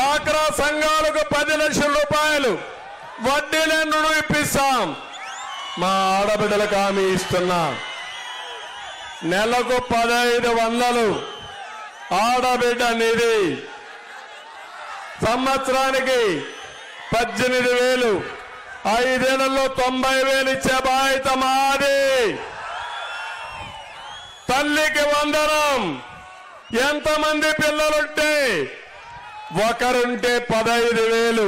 డాక్రా సంఘాలకు 10 లక్షల రూపాయలు వడ్డీ లేని రుణం ఇప్పిస్తాం. మా ఆడబిడ్డలకు హామీ ఇస్తున్నా. నెలకు 1500 ఆడబిడ్డ నిధి, సంవత్సరానికి 18,000, 5 ఏళ్లలో 90,000 ఇచ్చే బాధ్యత మాది. తల్లికి వందనం. ఎంతమంది పిల్లలుంటే ఒకరుంటే 15,000,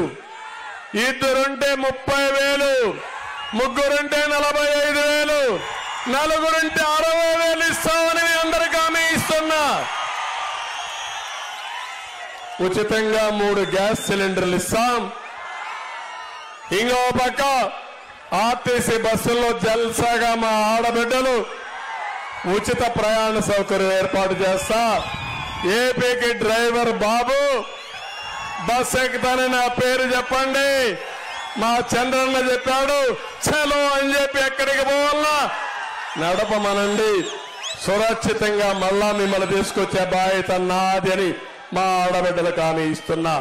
ఇద్దరుంటే 30,000, ముగ్గురుంటే 45,000, నలుగురుంటే 60,000 ఇస్తామని అందరికీ హామీ ఇస్తున్నా. ఉచితంగా 3 గ్యాస్ సిలిండర్లు ఇస్తాం. ఇంకో పక్క ఆర్టీసీ బస్సుల్లో జల్సాగా మా ఆడబిడ్డలు ఉచిత ప్రయాణ సౌకర్యం ఏర్పాటు చేస్తా. ఏపీకి డ్రైవర్ బాబు బస్ ఎక్కుతానని నా పేరు చెప్పండి. మా చంద్రన్న చెప్పాడు, చలో అని చెప్పి ఎక్కడికి పోవాలన్నా నడపమనండి. సురక్షితంగా మళ్ళా మిమ్మల్ని తీసుకొచ్చే బాధ్యత నాది అని మా ఆడబిడ్డలకు హామీ ఇస్తున్నా.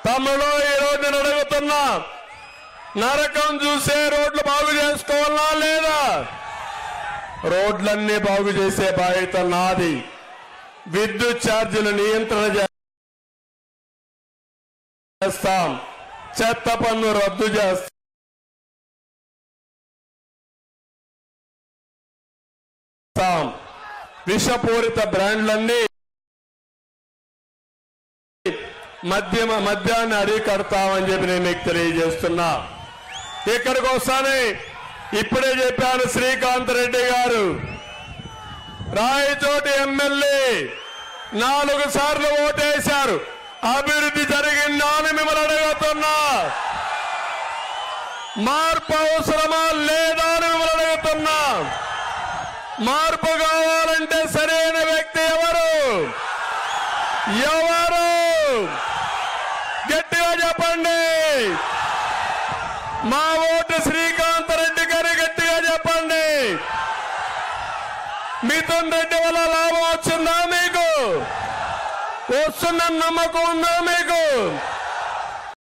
తమ్ముడు, ఈ రోజు నేను అడుగుతున్నా, నరకం చూసే రోడ్లు బాగు చేసుకోవాలా లేదా? రోడ్లన్నీ బాగు చేసే బాధ్యత నాది. విద్యుత్ ఛార్జీలు నియంత్రణ చేస్తాం. చెత్త పన్ను రద్దు చేస్తాం. విషపూరిత బ్రాండ్లన్నీ మద్యాన్ని అరికడతామని చెప్పి నేను మీకు తెలియజేస్తున్నా. ఇక్కడికి వస్తానే ఇప్పుడే చెప్పాను, శ్రీకాంత్ రెడ్డి గారు రాయచోటి ఎమ్మెల్యే 4 సార్లు ఓటేశారు. అభివృద్ధి జరిగిందా అని మిమ్మల్ని అడుగుతున్నా. మార్పు అవసరమా లేదా అని మిమ్మల్ని అడుగుతున్నా. మార్పు కావాలంటే సరైన వ్యక్తి ఎవరు? గట్టిగా చెప్పండి. మా ఓటు శ్రీకాంత్ రెడ్డి గారి. గట్టిగా చెప్పండి. మిథున్ రెడ్డి వల్ల లాభం వచ్చిందా మీకు? వస్తున్న నమ్మకం ఉందా మీకు?